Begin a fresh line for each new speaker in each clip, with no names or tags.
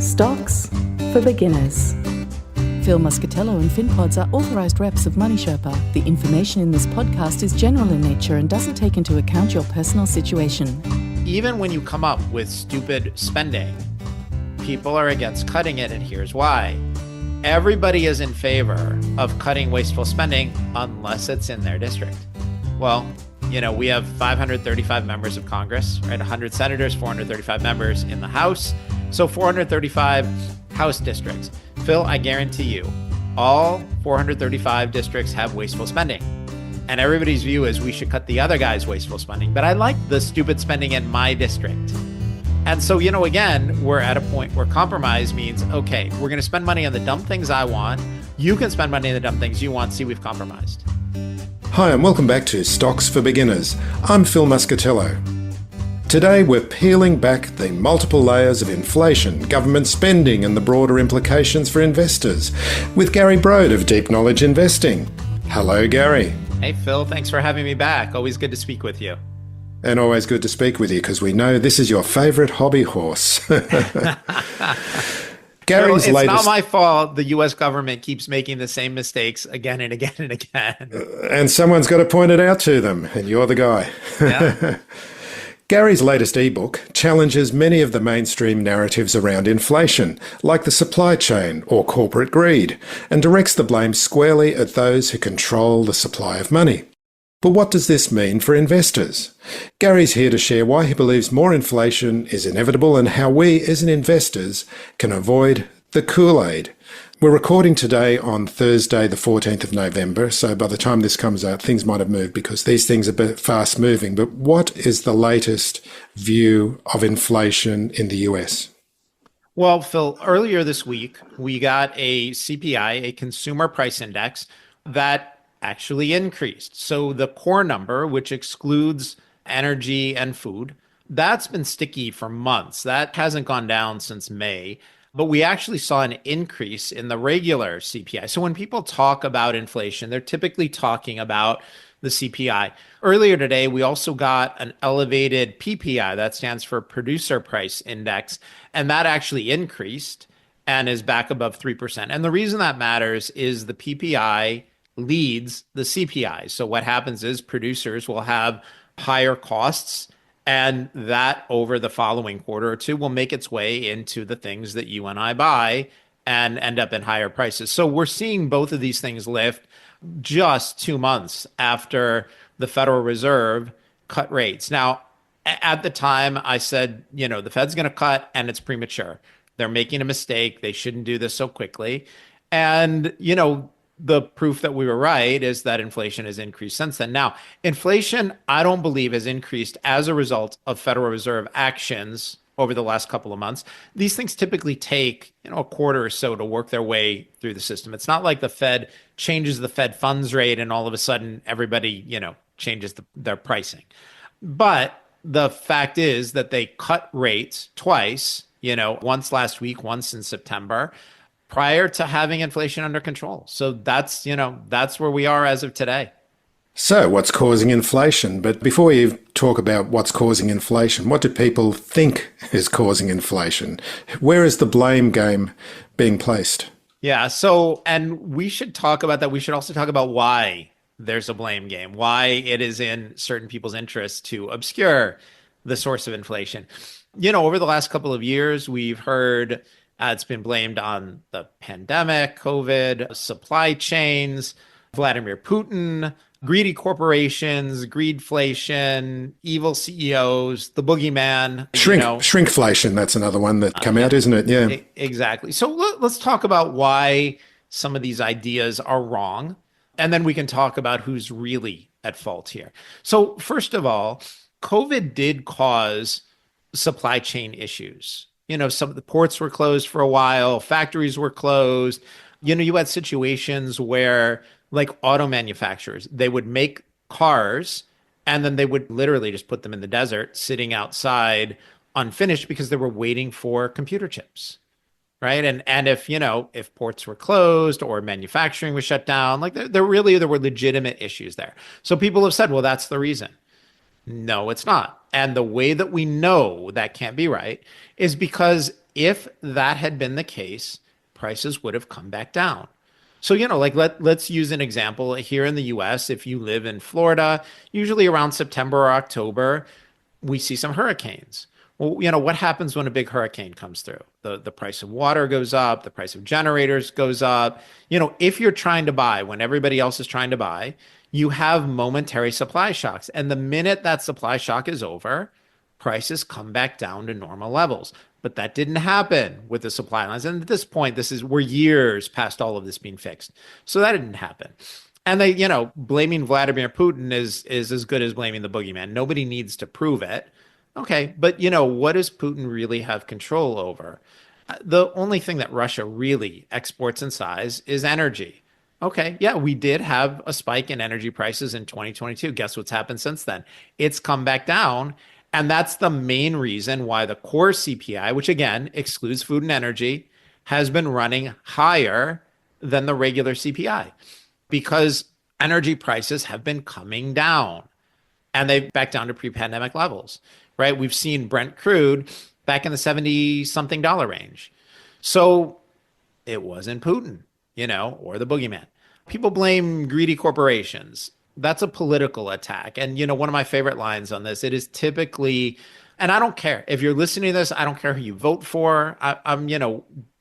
Stocks for beginners. Phil Muscatello and Finpods are authorised reps of Money Sherpa. The information in this podcast is general in nature and doesn't take into account your personal situation.
Even when you come up with stupid spending, people are against cutting it, and here's why. Everybody is in favor of cutting wasteful spending unless it's in their district. Well, we have 535 members of Congress, right? 100 senators, 435 members in the House. So 435 House districts. Phil, I guarantee you, all 435 districts have wasteful spending. And everybody's view is we should cut the other guy's wasteful spending. But I like the stupid spending in my district. And so, again, we're at a point where compromise means, okay, we're going to spend money on the dumb things I want. You can spend money on the dumb things you want. See, we've compromised.
Hi, and welcome back to Stocks for Beginners. I'm Phil Muscatello. Today, we're peeling back the multiple layers of inflation, government spending, and the broader implications for investors with Gary Brode of Deep Knowledge Investing. Hello, Gary.
Hey, Phil. Thanks for having me back. Always good to speak with you.
And always good to speak with you because we know this is your favourite hobby horse. Gary's
it's
latest...
not my fault the U.S. government keeps making the same mistakes again and again and again.
And someone's got to point it out to them, and you're the guy.
Yeah.
Gary's latest ebook challenges many of the mainstream narratives around inflation, like the supply chain or corporate greed, and directs the blame squarely at those who control the supply of money. But what does this mean for investors? Gary's here to share why he believes more inflation is inevitable and how we, as investors, can avoid the Kool-Aid. We're recording today on Thursday, the 14th of November, so by the time this comes out, things might have moved because these things are a bit fast moving. But what is the latest view of inflation in the US?
Well, Phil, earlier this week, we got a CPI, a consumer price index, that actually increased. So the core number, which excludes energy and food, that's been sticky for months. That hasn't gone down since May. But we actually saw an increase in the regular CPI. So when people talk about inflation, they're typically talking about the CPI. Earlier today, we also got an elevated PPI, that stands for Producer Price Index, and that actually increased and is back above 3%. And the reason that matters is the PPI leads the CPI. So what happens is producers will have higher costs, and that over the following quarter or two will make its way into the things that you and I buy and end up in higher prices. So we're seeing both of these things lift just 2 months after the Federal Reserve cut rates. Now, at the time, I said, the Fed's going to cut and it's premature. They're making a mistake. They shouldn't do this so quickly. And, the proof that we were right is that inflation has increased since then. Now, inflation, I don't believe, has increased as a result of Federal Reserve actions over the last couple of months. These things typically take, a quarter or so to work their way through the system. It's not like the Fed changes the Fed funds rate and all of a sudden everybody, changes their pricing. But the fact is that they cut rates twice, once last week, once in September, prior to having inflation under control. So that's where we are as of today.
So what's causing inflation? But before you talk about what's causing inflation, what do people think is causing inflation? Where is the blame game being placed?
Yeah. So, and we should talk about that. We should also talk about why there's a blame game, why it is in certain people's interest to obscure the source of inflation. Over the last couple of years, we've heard it's been blamed on the pandemic, COVID, supply chains, Vladimir Putin, greedy corporations, greedflation, evil CEOs, the boogeyman.
Shrinkflation, that's another one that come out, isn't it? Yeah,
exactly. So let's talk about why some of these ideas are wrong, and then we can talk about who's really at fault here. So first of all, COVID did cause supply chain issues. Some of the ports were closed for a while, factories were closed. You had situations where, like auto manufacturers, they would make cars and then they would literally just put them in the desert, sitting outside unfinished because they were waiting for computer chips, right? And if ports were closed or manufacturing was shut down, there were legitimate issues there. So people have said, well, that's the reason. No, it's not. And the way that we know that can't be right is because if that had been the case, prices would have come back down. So, like let's use an example here in the US. If you live in Florida, usually around September or October, we see some hurricanes. Well, what happens when a big hurricane comes through? The price of water goes up, the price of generators goes up. If you're trying to buy when everybody else is trying to buy, you have momentary supply shocks. And the minute that supply shock is over, prices come back down to normal levels. But that didn't happen with the supply lines. And at this point, we're years past all of this being fixed. So that didn't happen. And blaming Vladimir Putin is as good as blaming the boogeyman. Nobody needs to prove it. Okay, but what does Putin really have control over? The only thing that Russia really exports in size is energy. Okay, yeah, we did have a spike in energy prices in 2022. Guess what's happened since then? It's come back down. And that's the main reason why the core CPI, which again excludes food and energy, has been running higher than the regular CPI because energy prices have been coming down and they've back down to pre-pandemic levels, right? We've seen Brent crude back in the 70 something dollar range. So it wasn't Putin, or the boogeyman. People blame greedy corporations. That's a political attack. And, one of my favorite lines on this, it is typically, and I don't care if you're listening to this, I don't care who you vote for. I'm,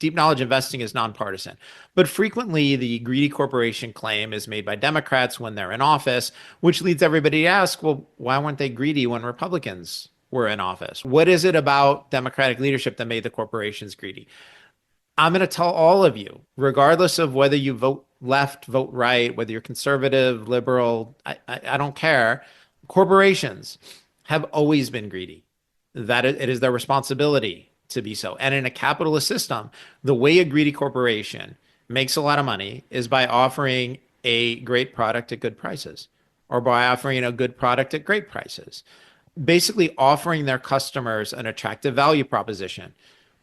deep knowledge investing is nonpartisan. But frequently the greedy corporation claim is made by Democrats when they're in office, which leads everybody to ask, well, why weren't they greedy when Republicans were in office? What is it about Democratic leadership that made the corporations greedy? I'm going to tell all of you, regardless of whether you vote left, vote right, whether you're conservative, liberal, I don't care. Corporations have always been greedy. That it is their responsibility to be so. And in a capitalist system, the way a greedy corporation makes a lot of money is by offering a great product at good prices or by offering a good product at great prices. Basically offering their customers an attractive value proposition.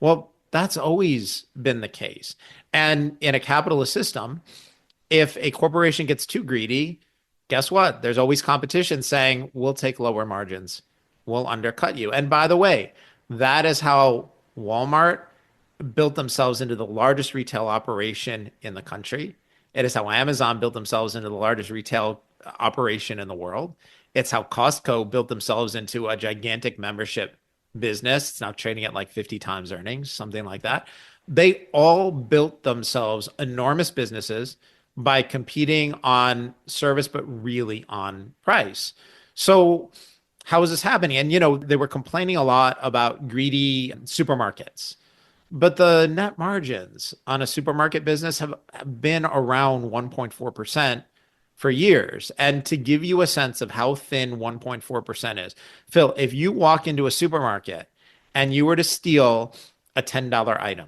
Well, that's always been the case. And in a capitalist system, if a corporation gets too greedy, guess what? There's always competition saying, we'll take lower margins. We'll undercut you. And by the way, that is how Walmart built themselves into the largest retail operation in the country. It is how Amazon built themselves into the largest retail operation in the world. It's how Costco built themselves into a gigantic membership business. It's now trading at like 50 times earnings, something like that. They all built themselves enormous businesses by competing on service, but really on price. So how is this happening? And, they were complaining a lot about greedy supermarkets, but the net margins on a supermarket business have been around 1.4% for years. And to give you a sense of how thin 1.4% is, Phil, if you walk into a supermarket and you were to steal a $10 item,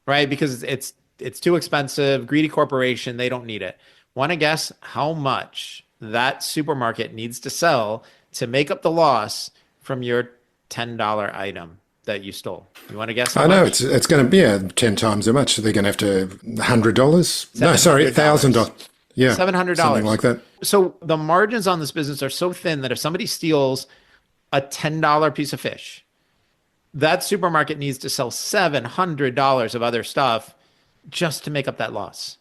right? Because it's too expensive, greedy corporation, they don't need it. Want to guess how much that supermarket needs to sell to make up the loss from your $10 item that you stole? You want to guess how
I know
much?
it's going to be 10 times as much. They're going to have to $100. No, sorry, $1,000. Yeah,
$700.
something like that.
So the margins on this business are so thin that if somebody steals a $10 piece of fish, that supermarket needs to sell $700 of other stuff just to make up that loss.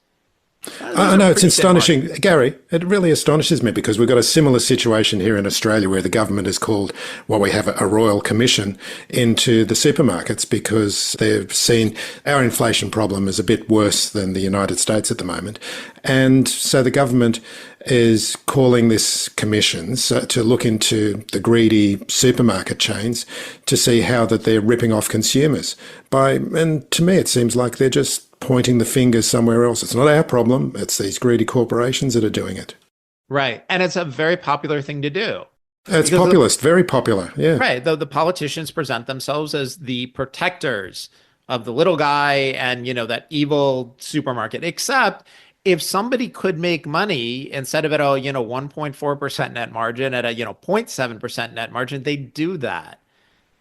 I know, it's astonishing. Gary, it really astonishes me because we've got a similar situation here in Australia where the government has called what we have a royal commission into the supermarkets because they've seen our inflation problem is a bit worse than the United States at the moment. And so the government is calling this commission to look into the greedy supermarket chains to see how that they're ripping off consumers. And to me, it seems like they're just pointing the fingers somewhere else. It's not our problem. It's these greedy corporations that are doing it.
Right. And it's a very popular thing to do.
It's populist, very popular. Yeah.
Right. The politicians present themselves as the protectors of the little guy and, that evil supermarket, except if somebody could make money instead of at a, 1.4% net margin at a, 0.7% net margin, they do that.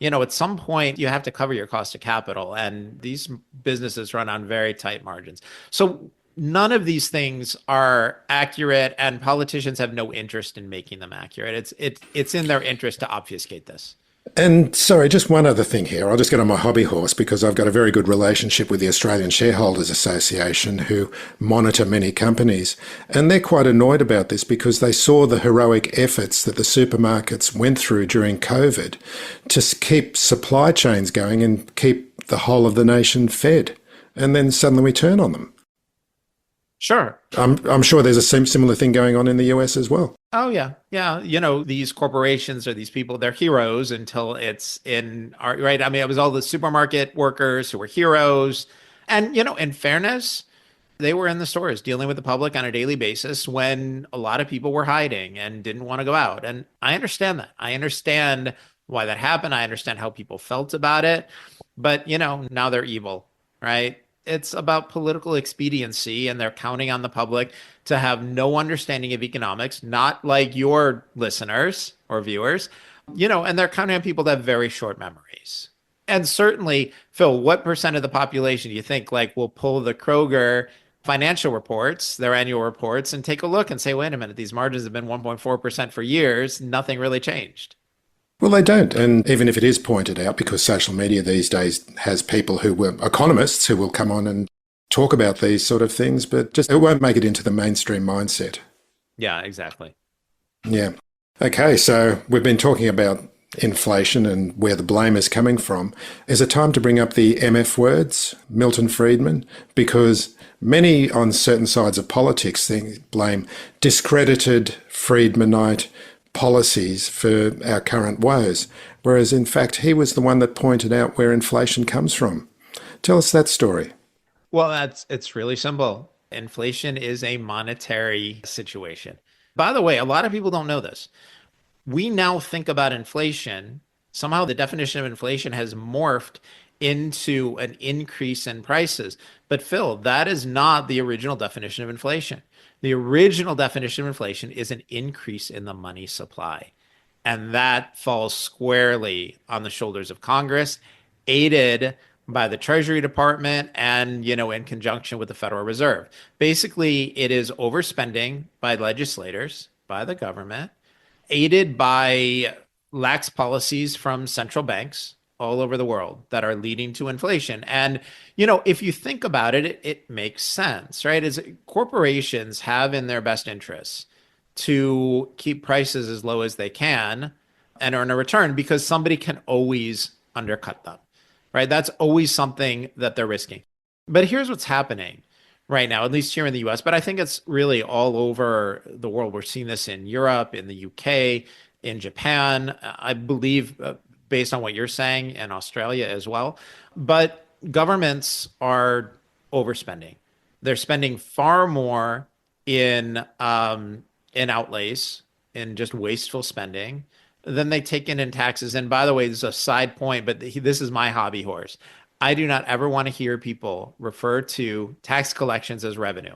At some point you have to cover your cost of capital, and these businesses run on very tight margins. So none of these things are accurate, and politicians have no interest in making them accurate. It's in their interest to obfuscate this.
And sorry, just one other thing here. I'll just get on my hobby horse because I've got a very good relationship with the Australian Shareholders Association, who monitor many companies. And they're quite annoyed about this because they saw the heroic efforts that the supermarkets went through during COVID to keep supply chains going and keep the whole of the nation fed. And then suddenly we turn on them.
Sure.
I'm sure there's a similar thing going on in the US as well.
Oh, yeah. Yeah. These corporations or these people, they're heroes until it's in our, right. I mean, it was all the supermarket workers who were heroes. And, in fairness, they were in the stores dealing with the public on a daily basis when a lot of people were hiding and didn't want to go out. And I understand that. I understand why that happened. I understand how people felt about it. But, now they're evil, right? It's about political expediency, and they're counting on the public to have no understanding of economics, not like your listeners or viewers, and they're counting on people to have very short memories. And certainly, Phil, what percent of the population do you think will pull the Kroger financial reports, their annual reports, and take a look and say, wait a minute, these margins have been 1.4% for years. Nothing really changed.
Well, they don't. And even if it is pointed out, because social media these days has people who were economists who will come on and talk about these sort of things, but just it won't make it into the mainstream mindset.
Yeah, exactly.
Yeah. Okay, so we've been talking about inflation and where the blame is coming from. Is it time to bring up the MF words, Milton Friedman? Because many on certain sides of politics blame discredited Friedmanite policies for our current woes, whereas in fact he was the one that pointed out where inflation comes from. Tell us that story.
Well, it's really simple. Inflation is a monetary situation. By the way, a lot of people don't know this. We now think about inflation. Somehow the definition of inflation has morphed into an increase in prices. But Phil, that is not the original definition of inflation. The original definition of inflation is an increase in the money supply. And that falls squarely on the shoulders of Congress, aided by the Treasury Department and, in conjunction with the Federal Reserve. Basically, it is overspending by legislators, by the government, aided by lax policies from central banks all over the world that are leading to inflation. And, if you think about it, it makes sense, right? As corporations have in their best interests to keep prices as low as they can and earn a return because somebody can always undercut them, right? That's always something that they're risking. But here's what's happening right now, at least here in the US, but I think it's really all over the world. We're seeing this in Europe, in the UK, in Japan, I believe, based on what you're saying, in Australia as well. But governments are overspending. They're spending far more in outlays, in just wasteful spending, than they take in taxes. And by the way, this is a side point, but this is my hobby horse. I do not ever want to hear people refer to tax collections as revenue.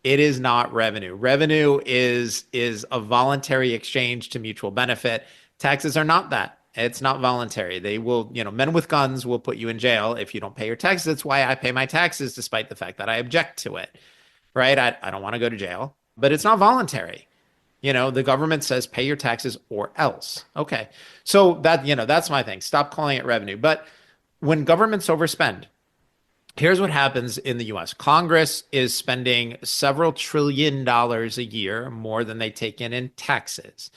It is not revenue. Revenue is a voluntary exchange to mutual benefit. Taxes are not that. It's not voluntary. They will, men with guns will put you in jail if you don't pay your taxes. That's why I pay my taxes, despite the fact that I object to it, right? I don't want to go to jail, but it's not voluntary. The government says pay your taxes or else. Okay. So that's my thing. Stop calling it revenue. But when governments overspend, here's what happens in the US. Congress is spending several $1 trillion a year more than they take in taxes.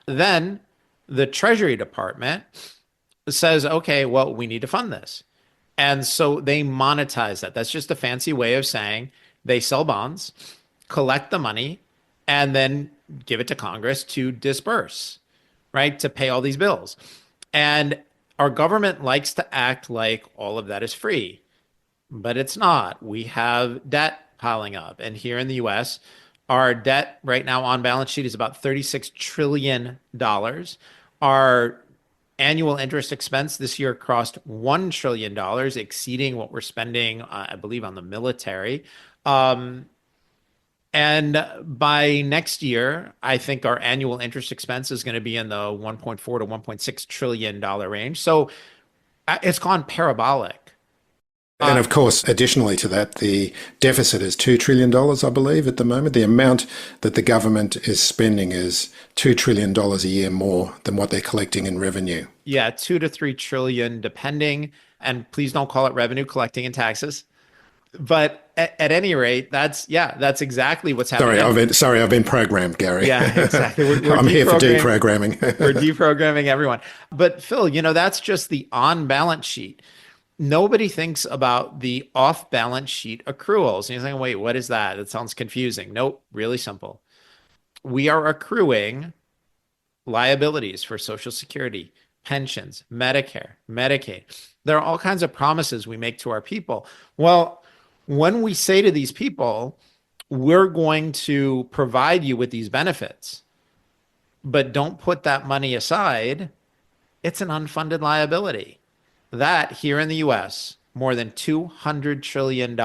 Then the Treasury Department says, okay, well, we need to fund this. And so they monetize that. That's just a fancy way of saying they sell bonds, collect the money, and then give it to Congress to disperse, right? To pay all these bills. And our government likes to act like all of that is free, but it's not. We have debt piling up. And here in the US, our debt right now on balance sheet is about $36 trillion. Our annual interest expense this year crossed $1 trillion, exceeding what we're spending, I believe, on the military. And by next year, I think our annual interest expense is going to be in the $1.4 to $1.6 trillion range. So it's gone parabolic.
And of course, additionally to that, the deficit is $2 trillion, I believe, at the moment. The amount that the government is spending is $2 trillion a year more than what they're collecting in revenue.
Yeah, 2 to 3 trillion, depending. And please don't call it revenue collecting and taxes. But at any rate, that's exactly what's happening.
I've been programmed, Gary.
Yeah, exactly. We're
I'm here for deprogramming.
We're deprogramming everyone. But Phil, that's just the on balance sheet. Nobody thinks about the off balance sheet accruals. And you're saying, wait, what is that? That sounds confusing. Nope, really simple. We are accruing liabilities for Social Security, pensions, Medicare, Medicaid. There are all kinds of promises we make to our people. Well, when we say to these people, we're going to provide you with these benefits, but don't put that money aside, it's an unfunded liability. That here in the US, more than $200 trillion.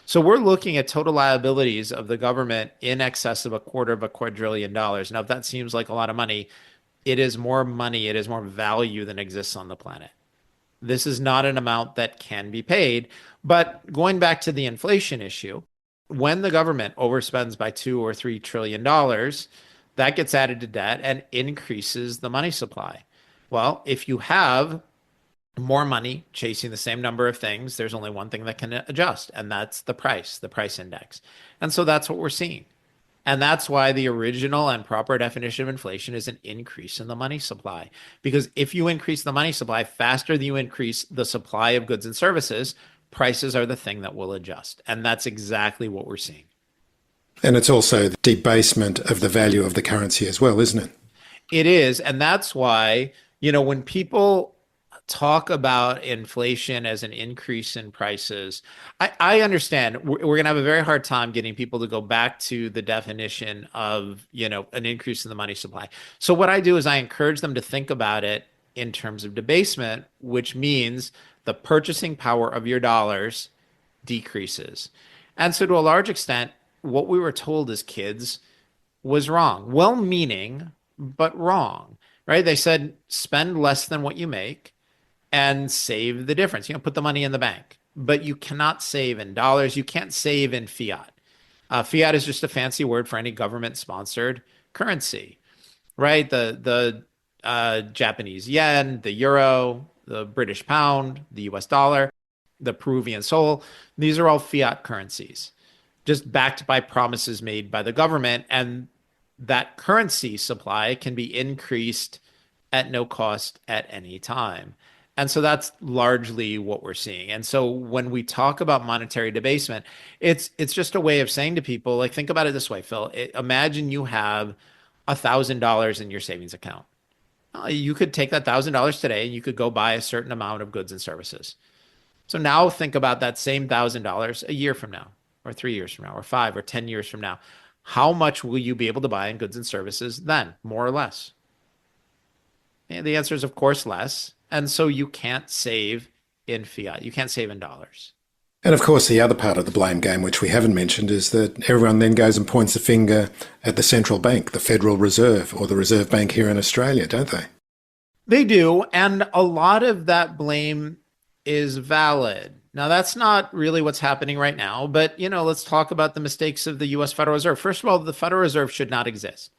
So we're looking at total liabilities of the government in excess of $250 billion. Now, if that seems like a lot of money, it is more money, it is more value than exists on the planet. This is not an amount that can be paid. But going back to the inflation issue, when the government overspends by $2 or $3 trillion, that gets added to debt and increases the money supply. Well, if you have more money chasing the same number of things, there's only one thing that can adjust, and that's the price index. And so that's what we're seeing. And that's why the original and proper definition of inflation is an increase in the money supply. Because if you increase the money supply faster than you increase the supply of goods and services, prices are the thing that will adjust. And that's exactly what we're seeing.
And it's also the debasement of the value of the currency as well, isn't it?
It is. And that's why, when people talk about inflation as an increase in prices, I understand we're going to have a very hard time getting people to go back to the definition of, an increase in the money supply. So what I do is I encourage them to think about it in terms of debasement, which means the purchasing power of your dollars decreases. And so to a large extent, what we were told as kids was wrong. Well-meaning, but wrong, right? They said, spend less than what you make and save the difference. Put the money in the bank. But you cannot save in dollars. You can't save in fiat. Fiat is just a fancy word for any government-sponsored currency, right? The Japanese yen, the euro, the British pound, the US dollar, the Peruvian sol. These are all fiat currencies, just backed by promises made by the government. And that currency supply can be increased at no cost at any time. And so that's largely what we're seeing. And so when we talk about monetary debasement, it's just a way of saying to people, like, think about it this way, Phil. Imagine you have $1,000 in your savings account. You could take that $1,000 today and you could go buy a certain amount of goods and services. So now think about that same $1,000 a year from now, or 3 years from now, or 5 or 10 years from now. How much will you be able to buy in goods and services then, more or less? And the answer is, of course, less. And so you can't save in fiat. You can't save in dollars.
And of course, the other part of the blame game, which we haven't mentioned, is that everyone then goes and points the finger at the central bank, the Federal Reserve, or the Reserve Bank here in Australia, don't they?
They do. And a lot of that blame is valid. Now, that's not really what's happening right now. But, let's talk about the mistakes of the U.S. Federal Reserve. First of all, the Federal Reserve should not exist.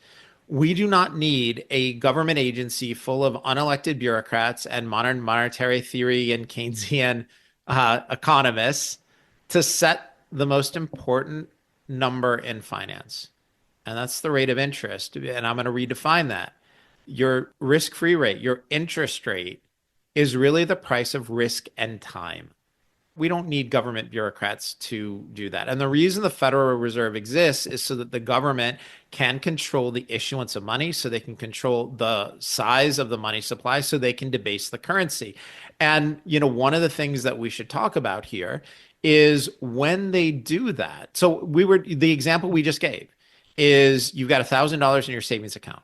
We do not need a government agency full of unelected bureaucrats and modern monetary theory and Keynesian economists to set the most important number in finance. And that's the rate of interest. And I'm going to redefine that. Your risk-free rate, your interest rate, is really the price of risk and time. We don't need government bureaucrats to do that. And the reason the Federal Reserve exists is so that the government can control the issuance of money, so they can control the size of the money supply, so they can debase the currency. And, one of the things that we should talk about here is when they do that. So the example we just gave is you've got $1,000 in your savings account.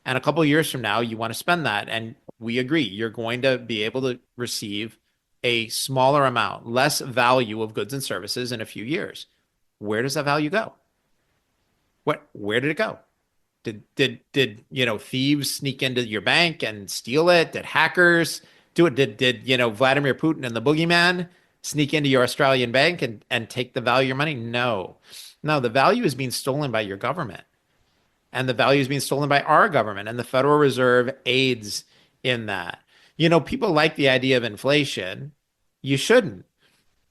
And a couple of years from now, you want to spend that. And we agree, you're going to be able to receive a smaller amount, less value of goods and services in a few years. Where does that value go? Where did it go? Did thieves sneak into your bank and steal it? Did hackers do it? Did Vladimir Putin and the boogeyman sneak into your Australian bank and take the value of your money? No. No, the value is being stolen by your government. And the value is being stolen by our government. And the Federal Reserve aids in that. People like the idea of inflation. You shouldn't.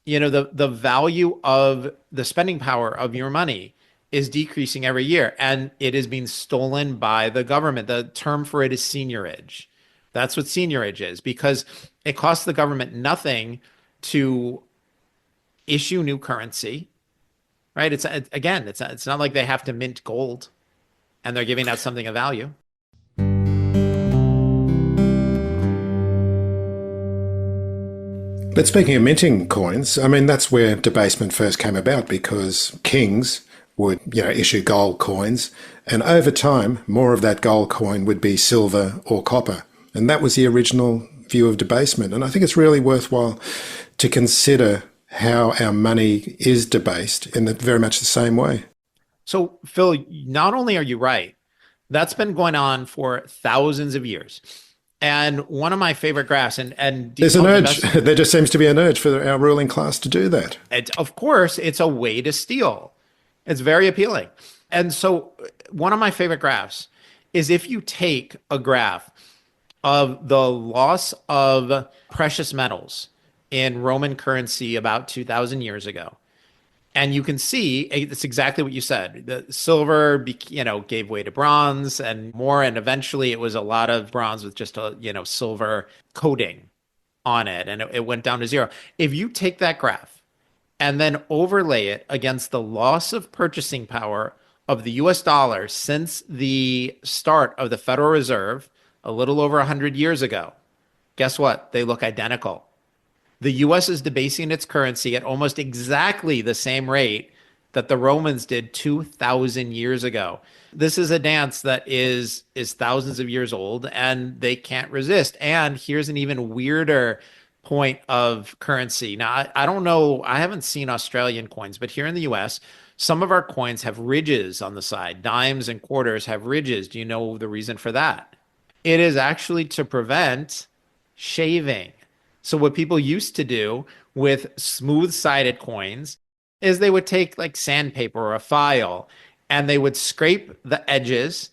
The value of the spending power of your money is decreasing every year, and it is being stolen by the government. The term for it is seigniorage. That's what seigniorage is, because it costs the government nothing to issue new currency, right? It's not like they have to mint gold and they're giving out something of value.
But speaking of minting coins, I mean, that's where debasement first came about, because kings would, issue gold coins, and over time, more of that gold coin would be silver or copper. And that was the original view of debasement. And I think it's really worthwhile to consider how our money is debased in very much the same way.
So, Phil, not only are you right, that's been going on for thousands of years. And one of my favorite graphs, and
there's an urge. There just seems to be an urge for our ruling class to do that.
Of course, it's a way to steal. It's very appealing. And so one of my favorite graphs is if you take a graph of the loss of precious metals in Roman currency about 2,000 years ago, and you can see it's exactly what you said. The silver, gave way to bronze and more, and eventually it was a lot of bronze with just a silver coating on it, and it went down to zero. If you take that graph and then overlay it against the loss of purchasing power of the U.S. dollar since the start of the Federal Reserve a little over 100 years ago, guess what? They look identical. The U.S. is debasing its currency at almost exactly the same rate that the Romans did 2,000 years ago. This is a dance that is thousands of years old, and they can't resist. And here's an even weirder point of currency. Now, I don't know, I haven't seen Australian coins, but here in the U.S., some of our coins have ridges on the side. Dimes and quarters have ridges. Do you know the reason for that? It is actually to prevent shaving. So what people used to do with smooth-sided coins is they would take like sandpaper or a file and they would scrape the edges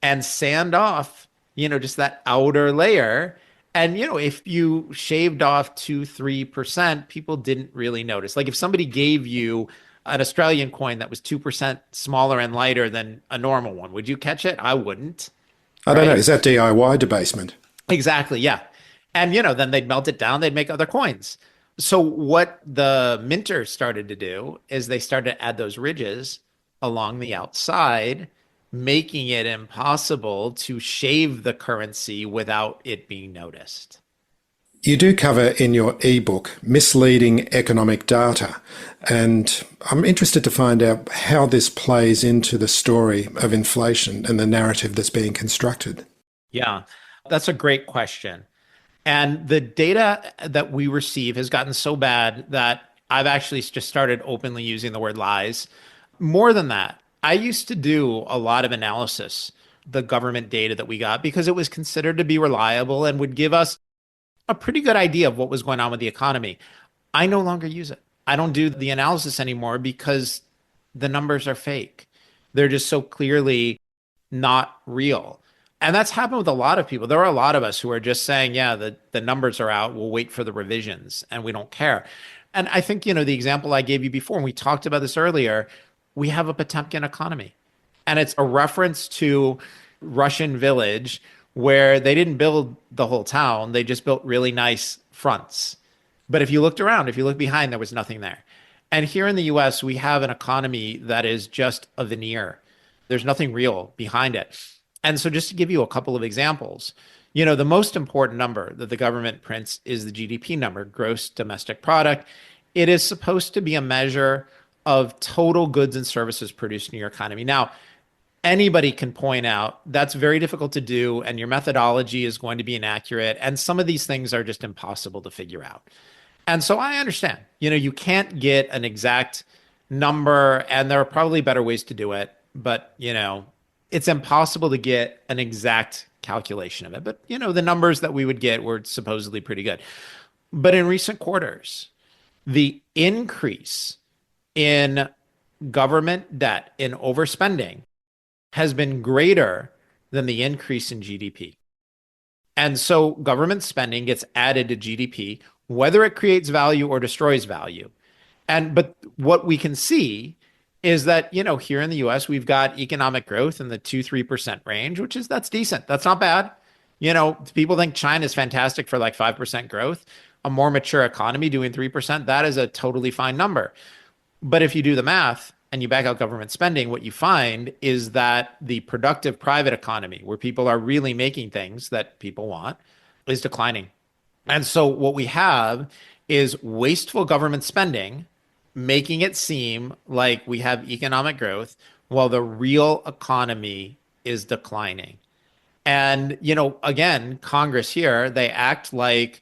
and sand off, just that outer layer. And, if you shaved off 2-3%, people didn't really notice. Like if somebody gave you an Australian coin that was 2% smaller and lighter than a normal one, would you catch it? I wouldn't.
I don't know. Is that DIY debasement?
Exactly. Yeah. And, then they'd melt it down. They'd make other coins. So what the minters started to do is they started to add those ridges along the outside, making it impossible to shave the currency without it being noticed.
You do cover in your ebook misleading economic data, and I'm interested to find out how this plays into the story of inflation and the narrative that's being constructed.
Yeah, that's a great question. And the data that we receive has gotten so bad that I've actually just started openly using the word lies. More than that, I used to do a lot of analysis, the government data that we got, because it was considered to be reliable and would give us a pretty good idea of what was going on with the economy. I no longer use it. I don't do the analysis anymore because the numbers are fake. They're just so clearly not real. And that's happened with a lot of people. There are a lot of us who are just saying, yeah, the numbers are out. We'll wait for the revisions and we don't care. And I think, the example I gave you before, and we talked about this earlier, we have a Potemkin economy. And it's a reference to Russian village where they didn't build the whole town. They just built really nice fronts. But if you looked around, if you looked behind, there was nothing there. And here in the US, we have an economy that is just a veneer. There's nothing real behind it. And so just to give you a couple of examples, the most important number that the government prints is the GDP number, gross domestic product. It is supposed to be a measure of total goods and services produced in your economy. Now, anybody can point out that's very difficult to do, and your methodology is going to be inaccurate. And some of these things are just impossible to figure out. And so I understand, you can't get an exact number, and there are probably better ways to do it. But, it's impossible to get an exact calculation of it. But, the numbers that we would get were supposedly pretty good. But in recent quarters, the increase in government debt, in overspending, has been greater than the increase in GDP. And so government spending gets added to GDP, whether it creates value or destroys value. But what we can see is that, here in the US, we've got economic growth in the 2-3% range, that's decent. That's not bad. People think China is fantastic for like 5% growth. A more mature economy doing 3%, that is a totally fine number. But if you do the math and you back out government spending, what you find is that the productive private economy, where people are really making things that people want, is declining. And so what we have is wasteful government spending, making it seem like we have economic growth while the real economy is declining. And, again, Congress here, they act like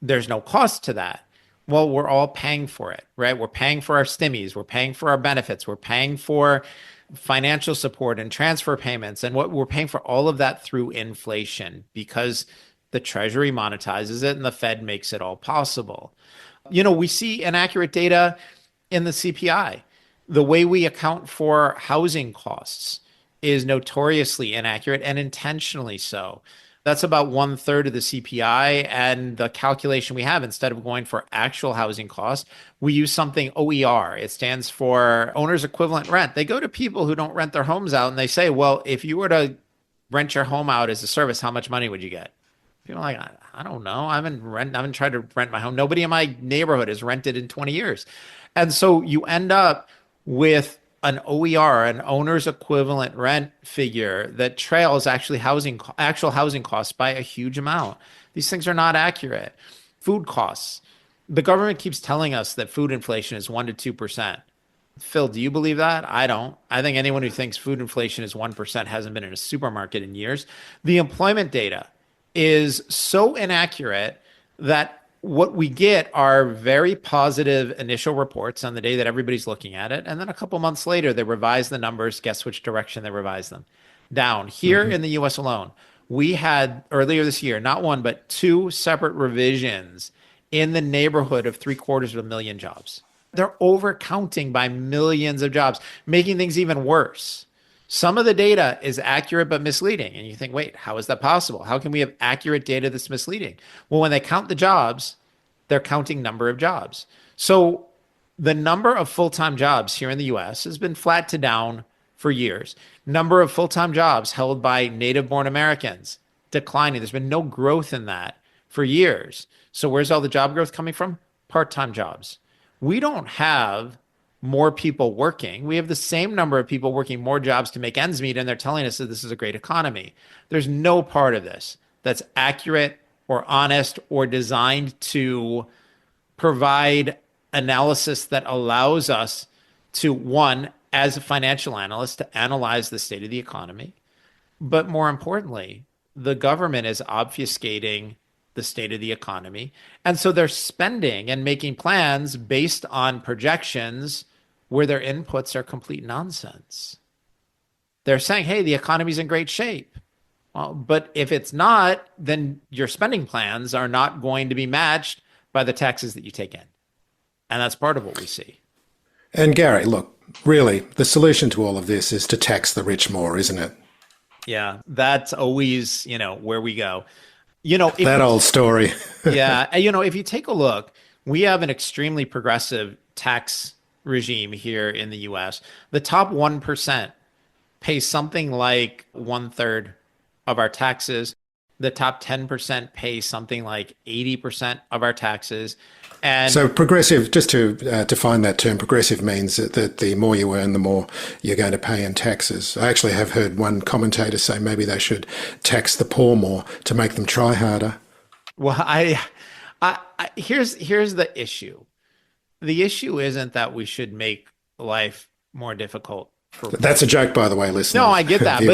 there's no cost to that. Well, we're all paying for it, right? We're paying for our stimmies, we're paying for our benefits, we're paying for financial support and transfer payments, and what we're paying for all of that through inflation because the Treasury monetizes it and the Fed makes it all possible. We see inaccurate data in the CPI. The way we account for housing costs is notoriously inaccurate and intentionally so. That's about 1/3 of the CPI. And the calculation we have, instead of going for actual housing costs, we use something OER. It stands for owner's equivalent rent. They go to people who don't rent their homes out and they say, well, if you were to rent your home out as a service, how much money would you get? People are like, I don't know. I haven't tried to rent my home. Nobody in my neighborhood has rented in 20 years. And so you end up with an OER, an owner's equivalent rent figure that trails actual housing costs by a huge amount. These things are not accurate. Food costs. The government keeps telling us that food inflation is 1% to 2%. Phil, do you believe that? I don't. I think anyone who thinks food inflation is 1% hasn't been in a supermarket in years. The employment data is so inaccurate that what we get are very positive initial reports on the day that everybody's looking at it. And then a couple months later, they revise the numbers. Guess which direction they revise them? Down. Here in the US alone, we had earlier this year, not one, but two separate revisions in the neighborhood of 750,000 jobs. They're overcounting by millions of jobs, making things even worse. Some of the data is accurate but misleading. And you think, wait, how is that possible? How can we have accurate data that's misleading? Well, when they count the jobs, they're counting number of jobs. So the number of full-time jobs here in the US has been flat to down for years. Number of full-time jobs held by native-born Americans, declining. There's been no growth in that for years. So where's all the job growth coming from? Part-time jobs. We don't have more people working. We have the same number of people working more jobs to make ends meet, and they're telling us that this is a great economy. There's no part of this that's accurate or honest or designed to provide analysis that allows us to, one, as a financial analyst, to analyze the state of the economy. But more importantly, the government is obfuscating the state of the economy. And so they're spending and making plans based on projections where their inputs are complete nonsense. They're saying, hey, the economy's in great shape. Well, but if it's not, then your spending plans are not going to be matched by the taxes that you take in. And that's part of what we see.
And Gary, look, really, the solution to all of this is to tax the rich more, isn't it?
Yeah, that's always, where we go.
That old story.
Yeah. If you take a look, we have an extremely progressive tax regime here in the US. The top 1% pays something like 1/3 of our taxes. The top 10% pay something like 80% of our taxes. And
so progressive, just to define that term, progressive means that the more you earn, the more you're going to pay in taxes. I actually have heard one commentator say maybe they should tax the poor more to make them try harder.
Well, here's the issue. The issue isn't that we should make life more difficult.
That's a joke, by the way, listeners.
No, I get that.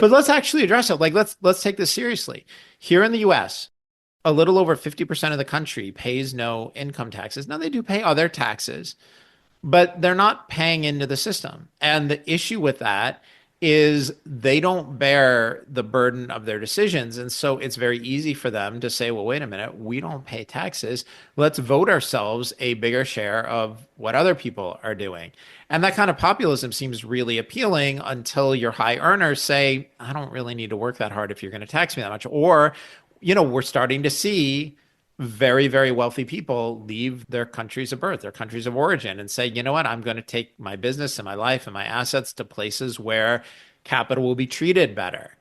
But let's actually address it. Like, let's take this seriously. Here in the US, a little over 50% of the country pays no income taxes. Now, they do pay other taxes, but they're not paying into the system. And the issue with that is they don't bear the burden of their decisions. And so it's very easy for them to say, well, wait a minute, we don't pay taxes. Let's vote ourselves a bigger share of what other people are doing. And that kind of populism seems really appealing until your high earners say, I don't really need to work that hard if you're going to tax me that much. Or, we're starting to see very, very wealthy people leave their countries of birth, their countries of origin, and say, you know what, I'm going to take my business and my life and my assets to places where capital will be treated better.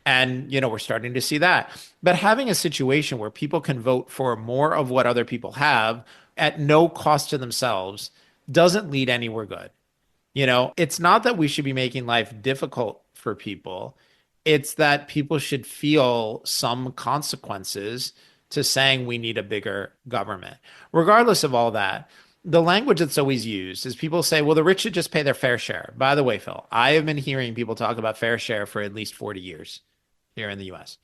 And, we're starting to see that. But having a situation where people can vote for more of what other people have at no cost to themselves doesn't lead anywhere good. It's not that we should be making life difficult for people. It's that people should feel some consequences to saying we need a bigger government. Regardless of all that, the language that's always used is people say, well, the rich should just pay their fair share. By the way, Phil, I have been hearing people talk about fair share for at least 40 years here in the US.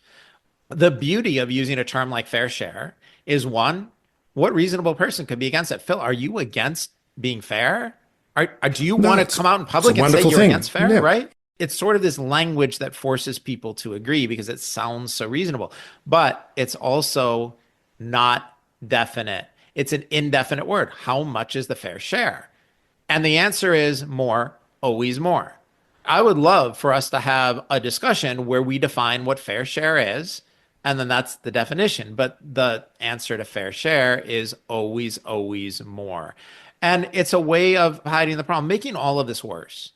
The beauty of using a term like fair share is, one, what reasonable person could be against it? Phil, are you against being fair? Do you want to come out in public and say you're against fair,
yeah.
Right? It's sort of this language that forces people to agree because it sounds so reasonable, but it's also not definite. It's an indefinite word. How much is the fair share? And the answer is more, always more. I would love for us to have a discussion where we define what fair share is, and then that's the definition. But the answer to fair share is always, always more. And it's a way of hiding the problem, making all of this worse.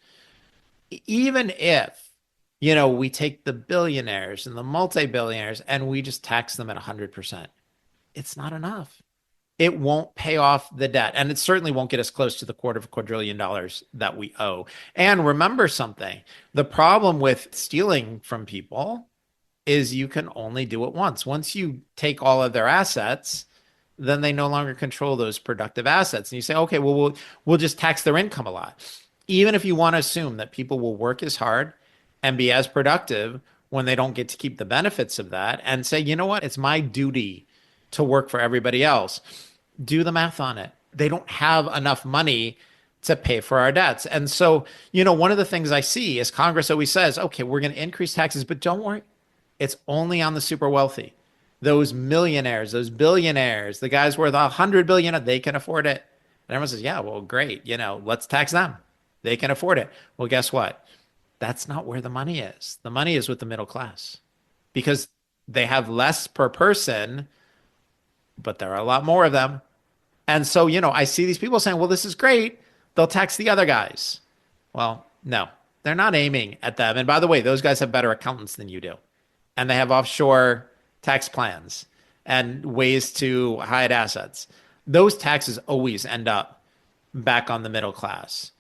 Even if, we take the billionaires and the multi-billionaires and we just tax them at 100%, it's not enough. It won't pay off the debt. And it certainly won't get us close to the $250 billion that we owe. And remember something, the problem with stealing from people is you can only do it once. Once you take all of their assets, then they no longer control those productive assets. And you say, okay, well, we'll just tax their income a lot. Even if you want to assume that people will work as hard and be as productive when they don't get to keep the benefits of that, and say, you know what, it's my duty to work for everybody else, do the math on it. They don't have enough money to pay for our debts. And so, one of the things I see is Congress always says, okay, we're going to increase taxes, but don't worry, it's only on the super wealthy. Those millionaires, those billionaires, the guys worth $100 billion, they can afford it. And everyone says, yeah, well, great. Let's tax them. They can afford it. Well, guess what? That's not where the money is. The money is with the middle class because they have less per person, but there are a lot more of them. And so, I see these people saying, well, this is great. They'll tax the other guys. Well, no, they're not aiming at them. And by the way, those guys have better accountants than you do. And they have offshore tax plans and ways to hide assets. Those taxes always end up back on the middle class.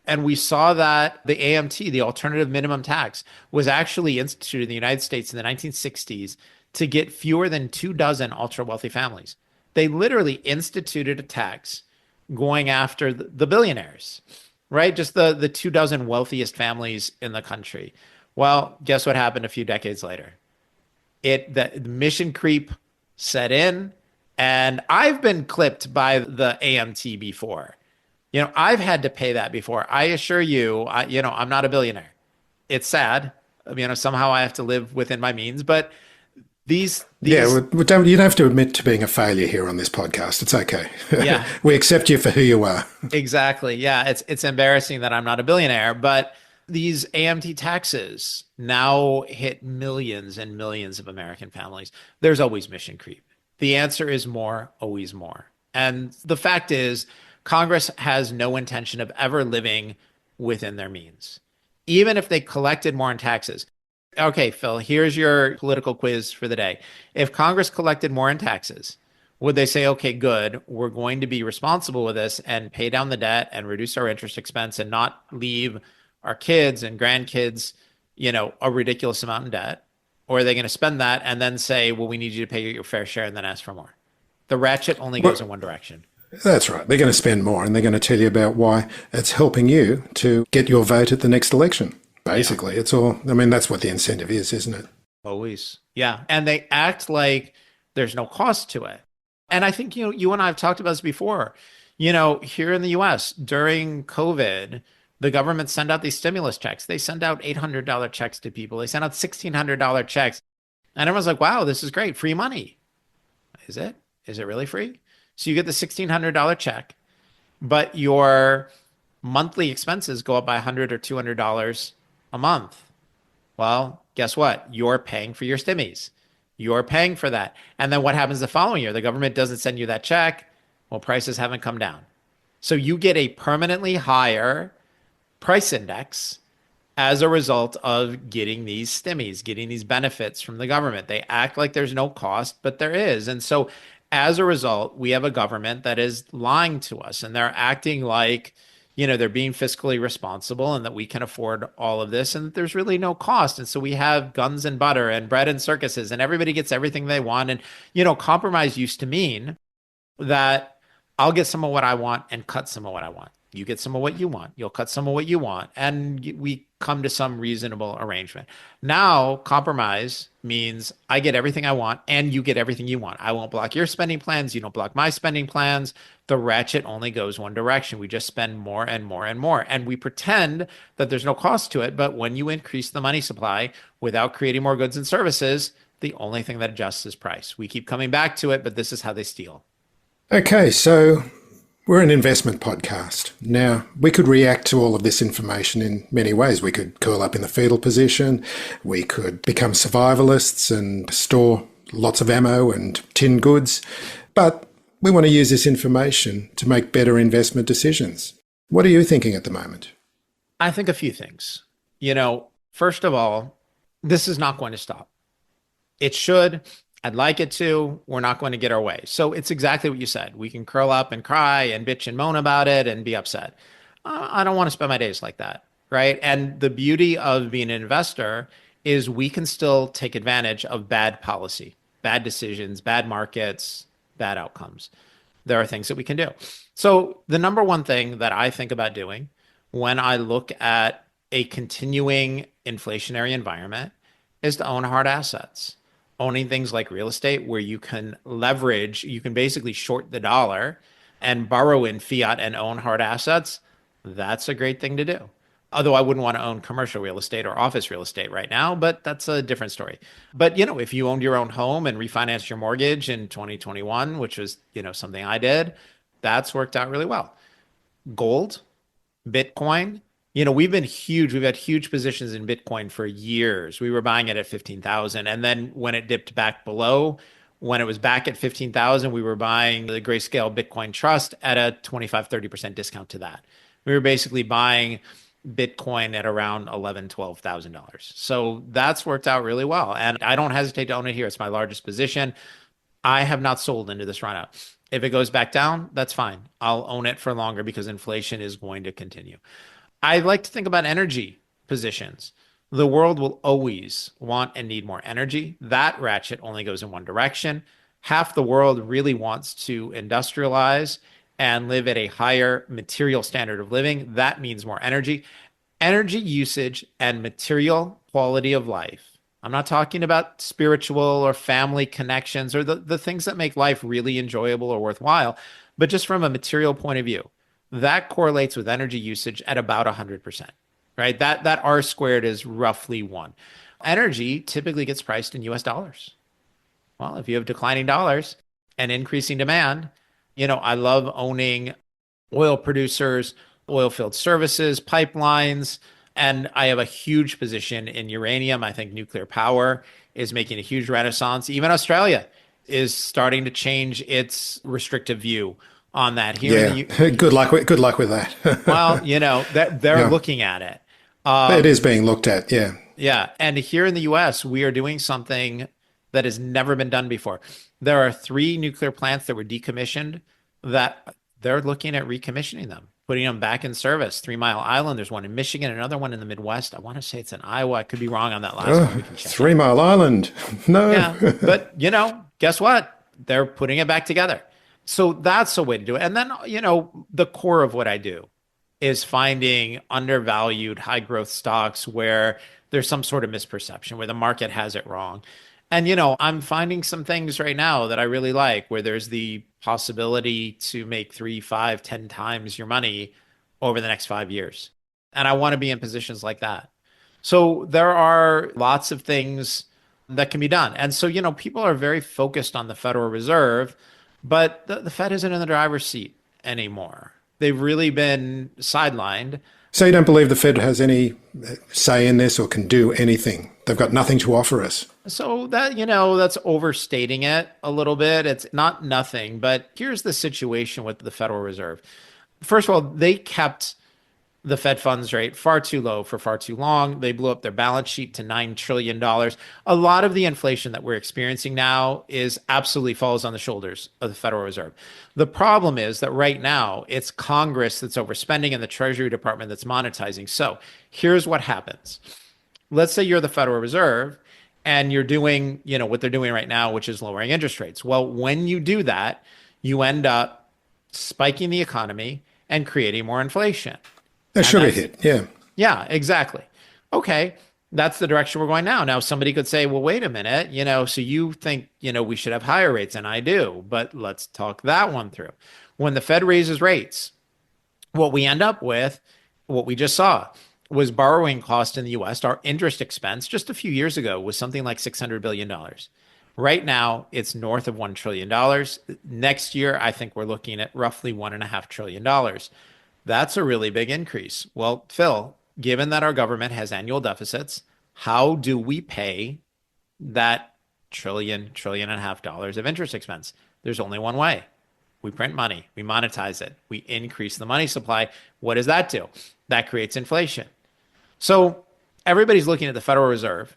And we saw that the AMT, the alternative minimum tax, was actually instituted in the United States in the 1960s to get fewer than 24 ultra wealthy families. They literally instituted a tax going after the billionaires, right? Just the 24 wealthiest families in the country. Well, guess what happened a few decades later? The mission creep set in, and I've been clipped by the AMT before. I've had to pay that before. I assure you, I'm not a billionaire. It's sad. Somehow I have to live within my means, but these
yeah, you don't have to admit to being a failure here on this podcast. It's okay.
Yeah.
We accept you for who you are.
Exactly. Yeah. It's embarrassing that I'm not a billionaire, but these AMT taxes now hit millions and millions of American families. There's always mission creep. The answer is more, always more. And the fact is, Congress has no intention of ever living within their means, even if they collected more in taxes. Okay, Phil, here's your political quiz for the day. If Congress collected more in taxes, would they say, okay, good, we're going to be responsible with this and pay down the debt and reduce our interest expense and not leave our kids and grandkids, a ridiculous amount in debt? Or are they going to spend that and then say, well, we need you to pay your fair share and then ask for more? The ratchet only goes in one direction.
That's right. They're going to spend more and they're going to tell you about why it's helping you to get your vote at the next election. Basically, It's all, that's what the incentive is, isn't it?
Always. Yeah. And they act like there's no cost to it. And I think, you and I have talked about this before, here in the US during COVID, The government send out these stimulus checks. They send out $800 checks to people. They send out $1,600 checks. And everyone's like, wow, this is great. Free money. Is it? Is it really free? So you get the $1,600 check, but your monthly expenses go up by $100 or $200 a month. Well, guess what? You're paying for your stimmies. You're paying for that. And then what happens the following year? The government doesn't send you that check. Well, prices haven't come down. So you get a permanently higher price index as a result of getting these stimmies, getting these benefits from the government. They act like there's no cost, but there is. And so as a result, we have a government that is lying to us, and they're acting like, they're being fiscally responsible and that we can afford all of this and that there's really no cost. And so we have guns and butter and bread and circuses and everybody gets everything they want. And, compromise used to mean that I'll get some of what I want and cut some of what I want. You get some of what you want. You'll cut some of what you want. And we come to some reasonable arrangement. Now, compromise means I get everything I want and you get everything you want. I won't block your spending plans. You don't block my spending plans. The ratchet only goes one direction. We just spend more and more and more. And we pretend that there's no cost to it. But when you increase the money supply without creating more goods and services, the only thing that adjusts is price. We keep coming back to it, but this is how they steal.
Okay, so we're an investment podcast. Now, we could react to all of this information in many ways. We could curl up in the fetal position. We could become survivalists and store lots of ammo and tin goods. But we want to use this information to make better investment decisions. What are you thinking at the moment?
I think a few things. First of all, this is not going to stop. It should. I'd like it to. We're not going to get our way. So it's exactly what you said. We can curl up and cry and bitch and moan about it and be upset. I don't want to spend my days like that, right? And the beauty of being an investor is we can still take advantage of bad policy, bad decisions, bad markets, bad outcomes. There are things that we can do. So the number one thing that I think about doing when I look at a continuing inflationary environment is to own hard assets. Owning things like real estate where you can leverage, you can basically short the dollar and borrow in fiat and own hard assets. That's a great thing to do. Although I wouldn't want to own commercial real estate or office real estate right now, but that's a different story. But, if you owned your own home and refinanced your mortgage in 2021, which was, something I did, that's worked out really well. Gold, Bitcoin, we've been huge. We've had huge positions in Bitcoin for years. We were buying it at 15,000. And then when it dipped back below, when it was back at 15,000, we were buying the Grayscale Bitcoin Trust at a 25-30% discount to that. We were basically buying Bitcoin at around $11,000, $12,000. So that's worked out really well. And I don't hesitate to own it here. It's my largest position. I have not sold into this run up. If it goes back down, that's fine. I'll own it for longer because inflation is going to continue. I like to think about energy positions. The world will always want and need more energy. That ratchet only goes in one direction. Half the world really wants to industrialize and live at a higher material standard of living. That means more energy. Energy usage and material quality of life. I'm not talking about spiritual or family connections or the things that make life really enjoyable or worthwhile, but just from a material point of view. That correlates with energy usage at about 100%, right? That R squared is roughly 1. Energy typically gets priced in US dollars. Well, if you have declining dollars and increasing demand, I love owning oil producers, oil field services, pipelines, and I have a huge position in uranium. I think nuclear power is making a huge renaissance. Even Australia is starting to change its restrictive view on that here.
Yeah, good luck with that.
Well, they're looking at it.
It is being looked at, yeah.
Yeah, and here in the U.S., we are doing something that has never been done before. There are 3 nuclear plants that were decommissioned that they're looking at recommissioning them, putting them back in service. 3 Mile Island, there's one in Michigan, another one in the Midwest. I want to say it's in Iowa. I could be wrong on that last one. We can check
3 Mile Island. No.
Yeah, but guess what? They're putting it back together. So that's a way to do it. And then, the core of what I do is finding undervalued high growth stocks where there's some sort of misperception, where the market has it wrong. And, I'm finding some things right now that I really like, where there's the possibility to make 3, 5, 10 times your money over the next 5 years. And I want to be in positions like that. So there are lots of things that can be done. And so, people are very focused on the Federal Reserve, but the Fed isn't in the driver's seat anymore. They've really been sidelined.
So you don't believe the Fed has any say in this or can do anything? They've got nothing to offer us.
So that's overstating it a little bit. It's not nothing, but here's the situation with the Federal Reserve. First of all, they kept the Fed funds rate far too low for far too long. They blew up their balance sheet to $9 trillion. A lot of the inflation that we're experiencing now is absolutely falls on the shoulders of the Federal Reserve. The problem is that right now it's Congress that's overspending and the Treasury Department that's monetizing. So here's what happens. Let's say you're the Federal Reserve and you're doing, what they're doing right now, which is lowering interest rates. Well, when you do that, you end up spiking the economy and creating more inflation.
A sugar hit, yeah.
Yeah, exactly. Okay, that's the direction we're going now. Now, somebody could say, well, wait a minute, so you think, we should have higher rates, and I do, but let's talk that one through. When the Fed raises rates, what we end up with, what we just saw, was borrowing cost in the US. Our interest expense just a few years ago was something like $600 billion. Right now, it's north of $1 trillion. Next year, I think we're looking at roughly $1.5 trillion. That's a really big increase. Well, Phil, given that our government has annual deficits, how do we pay that trillion and a half dollars of interest expense? There's only one way. We print money, we monetize it, we increase the money supply. What does that do? That creates inflation. So everybody's looking at the Federal Reserve,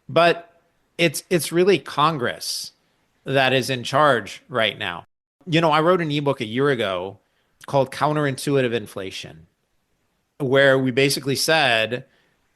but it's really Congress that is in charge right now. I wrote an ebook a year ago called Counterintuitive Inflation, where we basically said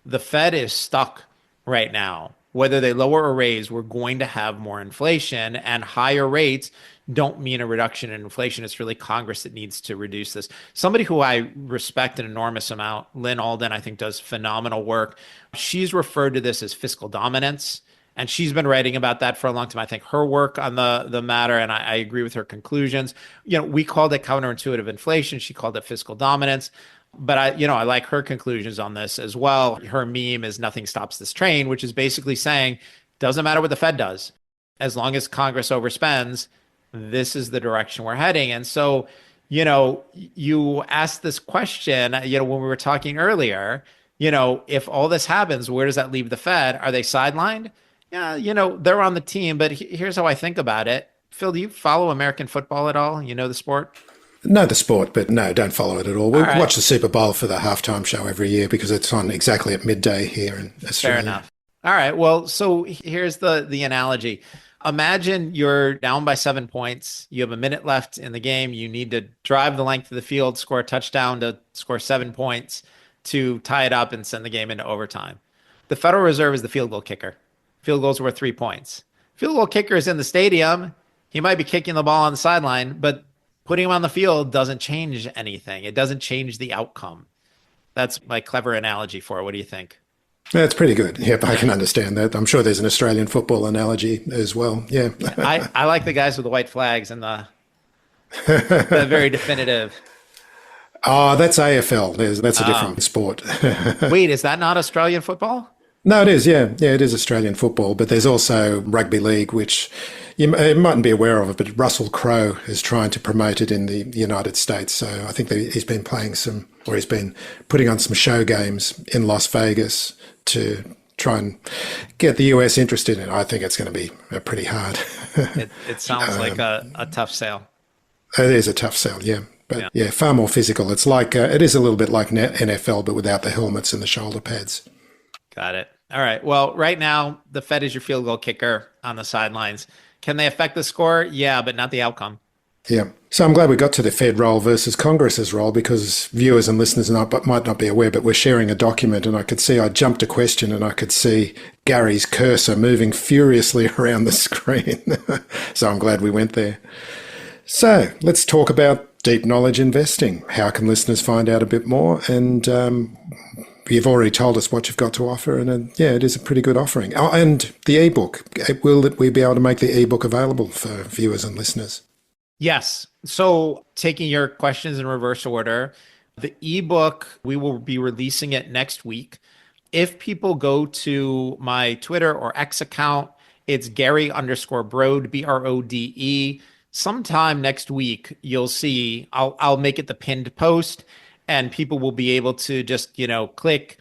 the Fed is stuck right now. Whether they lower or raise, we're going to have more inflation, and higher rates don't mean a reduction in inflation. It's really Congress that needs to reduce this. Somebody who I respect an enormous amount, Lynn Alden, I think does phenomenal work. She's referred to this as fiscal dominance. And she's been writing about that for a long time. I think her work on the matter, and I agree with her conclusions. We called it counterintuitive inflation. She called it fiscal dominance. But I like her conclusions on this as well. Her meme is nothing stops this train, which is basically saying, doesn't matter what the Fed does. As long as Congress overspends, this is the direction we're heading. And so, you asked this question, when we were talking earlier, if all this happens, where does that leave the Fed? Are they sidelined? Yeah, they're on the team, but here's how I think about it. Phil, do you follow American football at all? You know the sport?
Know the sport, but no, don't follow it at all. We
right.
watch the Super Bowl for the halftime show every year because it's on exactly at midday here in Australia.
Fair enough. All right. Well, so here's the analogy. Imagine you're down by 7 points. You have a minute left in the game. You need to drive the length of the field, score a touchdown to score 7 points to tie it up and send the game into overtime. The Federal Reserve is the field goal kicker. Field goals worth 3 points. Field goal kicker is in the stadium. He might be kicking the ball on the sideline, but putting him on the field doesn't change anything. It doesn't change the outcome. That's my clever analogy for it. What do you think?
That's pretty good. Yep, I can understand that. I'm sure there's an Australian football analogy as well. Yeah.
I like the guys with the white flags and the very definitive.
Oh, that's AFL. That's a different sport.
Wait, is that not Australian football?
No, it is, yeah. Yeah, it is Australian football, but there's also rugby league, which you mightn't be aware of it, but Russell Crowe is trying to promote it in the United States. So I think that he's been he's been putting on some show games in Las Vegas to try and get the US interested in it. I think it's going to be pretty hard.
It sounds like a tough sale.
It is a tough sell, yeah. But yeah, far more physical. It's like, it is a little bit like NFL, but without the helmets and the shoulder pads.
Got it. All right. Well, right now, the Fed is your field goal kicker on the sidelines. Can they affect the score? Yeah, but not the outcome.
Yeah. So I'm glad we got to the Fed role versus Congress's role, because viewers and listeners might not be aware, but we're sharing a document, and I jumped a question and I could see Gary's cursor moving furiously around the screen. So I'm glad we went there. So let's talk about deep knowledge investing. How can listeners find out a bit more? And you've already told us what you've got to offer, and it is a pretty good offering. Oh, and the ebook, will we be able to make the ebook available for viewers and listeners?
Yes. So taking your questions in reverse order, The ebook, we will be releasing it next week. If people go to my Twitter or X account, it's Gary_Brode, Brode. Sometime next week, you'll see, I'll make it the pinned post, and people will be able to just, click,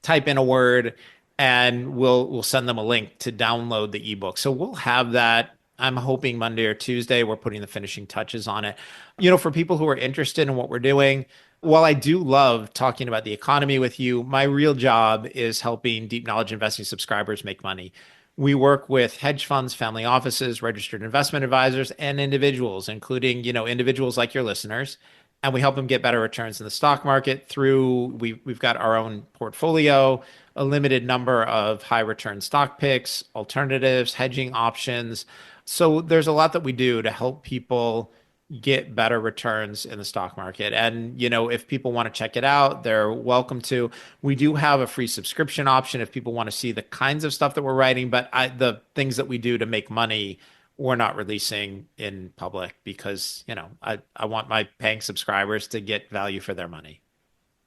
type in a word, and we'll send them a link to download the ebook. So we'll have that. I'm hoping Monday or Tuesday. We're putting the finishing touches on it. For people who are interested in what we're doing, while I do love talking about the economy with you, my real job is helping Deep Knowledge Investing subscribers make money. We work with hedge funds, family offices, registered investment advisors, and individuals, including, individuals like your listeners. And we help them get better returns in the stock market through, we've got our own portfolio, a limited number of high return stock picks, alternatives, hedging options. So there's a lot that we do to help people get better returns in the stock market. And, if people want to check it out, they're welcome to. We do have a free subscription option if people want to see the kinds of stuff that we're writing, but the things that we do to make money, we're not releasing in public because, I want my paying subscribers to get value for their money.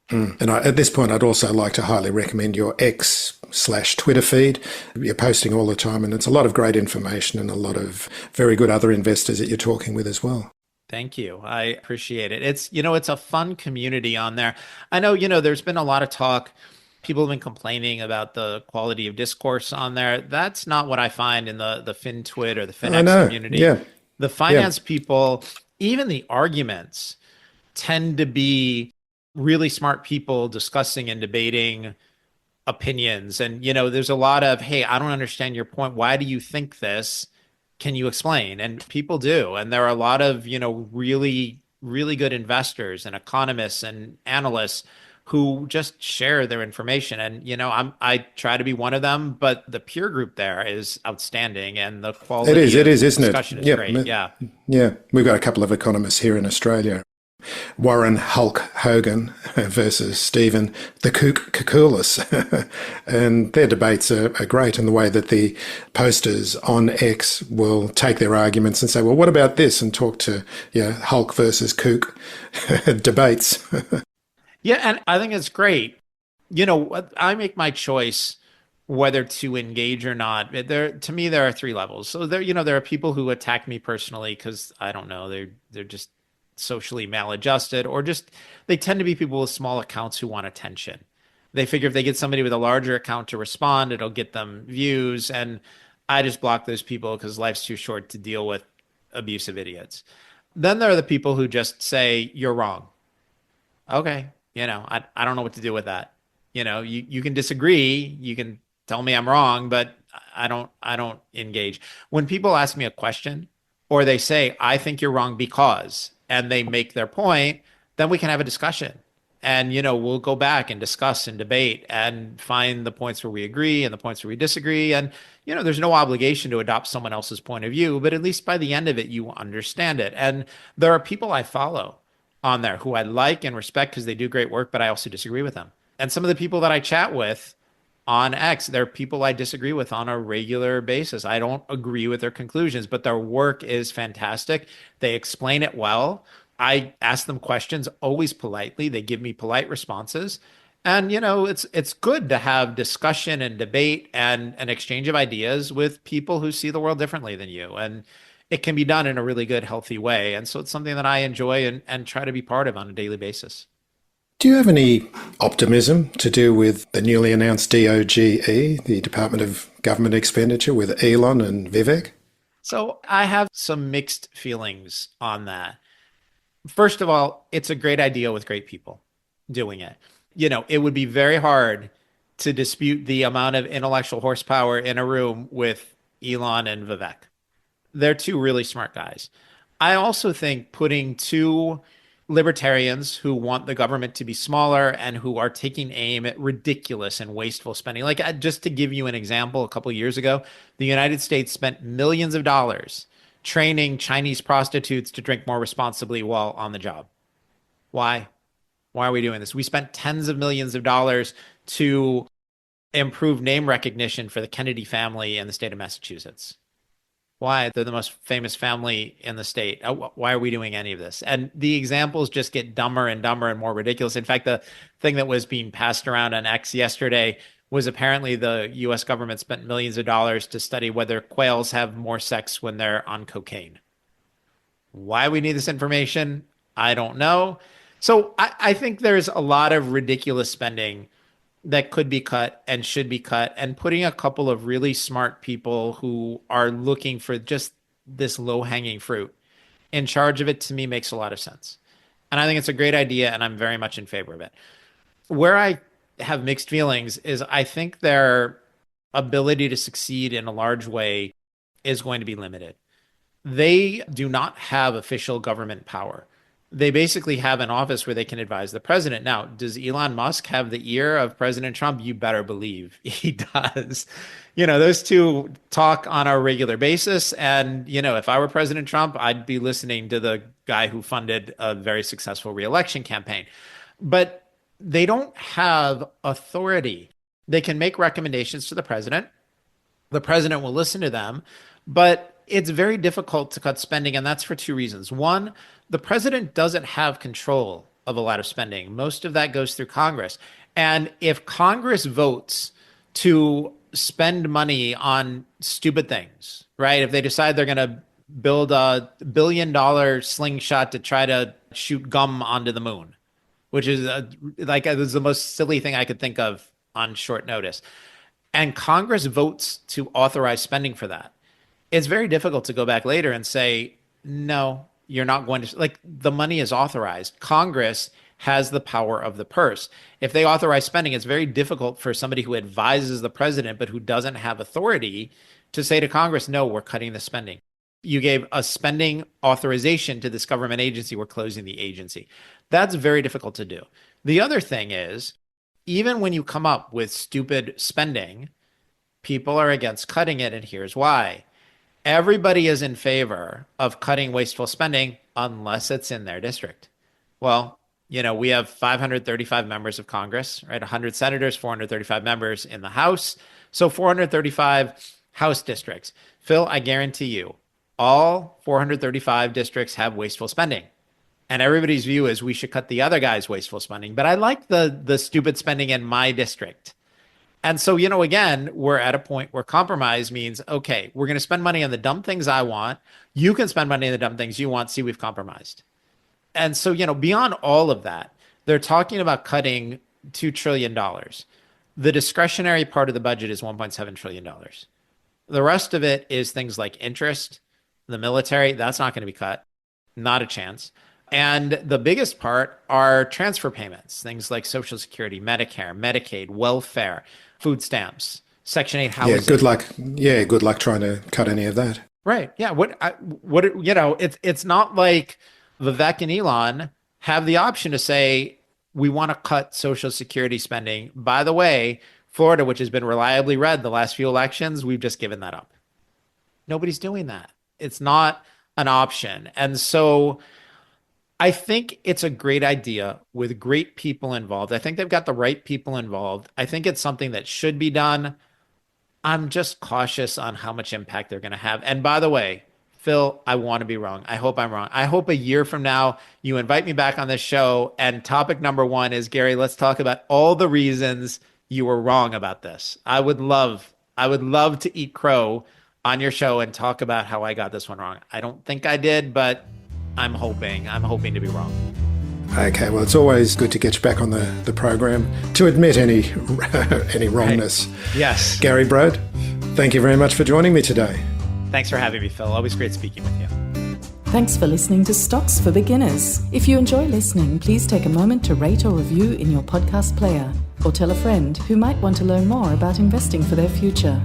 And at this point, I'd also like to highly recommend your X/Twitter feed. You're posting all the time, and it's a lot of great information and a lot of very good other investors that you're talking with as well.
Thank you. I appreciate it. It's a fun community on there. I know, there's been a lot of talk. People have been complaining about the quality of discourse on there. That's not what I find in the FinTwit or the FinX community.
Yeah.
The finance people, even the arguments tend to be really smart people discussing and debating opinions. And, there's a lot of, hey, I don't understand your point. Why do you think this? Can you explain? And people do. And there are a lot of, really, really good investors and economists and analysts who just share their information. And, I try to be one of them, but the peer group there is outstanding. And the quality
it is, isn't
discussion
it?
is great. Yeah.
Yeah. We've got a couple of economists here in Australia. Warren Hulk Hogan versus Stephen the Kook Kakoulis. And their debates are great in the way that the posters on X will take their arguments and say, well, what about this? And talk to Hulk versus Kook debates.
Yeah, and I think it's great. I make my choice whether to engage or not. To me, there are three levels. So there are people who attack me personally because I don't know, they're just socially maladjusted, or just they tend to be people with small accounts who want attention. They figure if they get somebody with a larger account to respond, it'll get them views. And I just block those people because life's too short to deal with abusive idiots. Then there are the people who just say, you're wrong. Okay. I don't know what to do with that. You can disagree. You can tell me I'm wrong, but I don't engage. When people ask me a question or they say, I think you're wrong because, and they make their point, then we can have a discussion. And, we'll go back and discuss and debate and find the points where we agree and the points where we disagree. And, there's no obligation to adopt someone else's point of view, but at least by the end of it, you understand it. And there are people I follow on there who I like and respect because they do great work, but I also disagree with them. And some of the people that I chat with on X, they're people I disagree with on a regular basis. I don't agree with their conclusions, but their work is fantastic. They explain it well. I ask them questions always politely. They give me polite responses. And, it's good to have discussion and debate and an exchange of ideas with people who see the world differently than you. And it can be done in a really good, healthy way. And so it's something that I enjoy and try to be part of on a daily basis.
Do you have any optimism to do with the newly announced DOGE, the Department of Government Expenditure, with Elon and Vivek?
So I have some mixed feelings on that. First of all, it's a great idea with great people doing it. It would be very hard to dispute the amount of intellectual horsepower in a room with Elon and Vivek. They're two really smart guys. I also think putting two libertarians who want the government to be smaller and who are taking aim at ridiculous and wasteful spending. Like, just to give you an example, a couple of years ago, the United States spent millions of dollars training Chinese prostitutes to drink more responsibly while on the job. Why? Why are we doing this? We spent tens of millions of dollars to improve name recognition for the Kennedy family in the state of Massachusetts. Why? They're the most famous family in the state. Why are we doing any of this? And the examples just get dumber and dumber and more ridiculous. In fact, the thing that was being passed around on X yesterday was apparently the US government spent millions of dollars to study whether quails have more sex when they're on cocaine. Why we need this information, I don't know. So I think there's a lot of ridiculous spending that could be cut and should be cut, and putting a couple of really smart people who are looking for just this low-hanging fruit in charge of it, to me, makes a lot of sense. And I think it's a great idea, and I'm very much in favor of it. Where I have mixed feelings is I think their ability to succeed in a large way is going to be limited. They do not have official government power. They basically have an office where they can advise the president. Now, does Elon Musk have the ear of President Trump? You better believe he does. Those two talk on a regular basis. And, if I were President Trump, I'd be listening to the guy who funded a very successful reelection campaign. But they don't have authority. They can make recommendations to the president. The president will listen to them. But it's very difficult to cut spending, and that's for two reasons. One, the president doesn't have control of a lot of spending. Most of that goes through Congress. And if Congress votes to spend money on stupid things, right? If they decide they're going to build a $1 billion slingshot to try to shoot gum onto the moon, which is it was the most silly thing I could think of on short notice, and Congress votes to authorize spending for that, it's very difficult to go back later and say, no, you're not going to, the money is authorized. Congress has the power of the purse. If they authorize spending, it's very difficult for somebody who advises the president, but who doesn't have authority, to say to Congress, no, we're cutting the spending. You gave a spending authorization to this government agency, we're closing the agency. That's very difficult to do. The other thing is, even when you come up with stupid spending, people are against cutting it, and here's why. Everybody is in favor of cutting wasteful spending unless it's in their district. Well, we have 535 members of Congress, right? 100 senators, 435 members in the House. So 435 House districts. Phil, I guarantee you, all 435 districts have wasteful spending. And everybody's view is we should cut the other guy's wasteful spending. But I like the stupid spending in my district. And so, again, we're at a point where compromise means, okay, we're going to spend money on the dumb things I want. You can spend money on the dumb things you want. See, we've compromised. And so, beyond all of that, they're talking about cutting $2 trillion. The discretionary part of the budget is $1.7 trillion. The rest of it is things like interest, the military. That's not going to be cut. Not a chance. And the biggest part are transfer payments, things like Social Security, Medicare, Medicaid, welfare, food stamps, Section 8 housing.
Good luck trying to cut any of that.
Right. Yeah. It's not like Vivek and Elon have the option to say, we want to cut Social Security spending. By the way, Florida, which has been reliably red the last few elections, we've just given that up. Nobody's doing that. It's not an option. And so I think it's a great idea with great people involved. I think they've got the right people involved. I think it's something that should be done. I'm just cautious on how much impact they're going to have. And by the way, Phil, I want to be wrong. I hope I'm wrong. I hope a year from now you invite me back on this show and topic number 1 is, Gary, let's talk about all the reasons you were wrong about this. I would love to eat crow on your show and talk about how I got this one wrong. I don't think I did, but I'm hoping to be wrong.
Okay, well, it's always good to get you back on the program to admit any wrongness.
Right. Yes.
Gary Brode, thank you very much for joining me today.
Thanks for having me, Phil. Always great speaking with you.
Thanks for listening to Stocks for Beginners. If you enjoy listening, please take a moment to rate or review in your podcast player, or tell a friend who might want to learn more about investing for their future.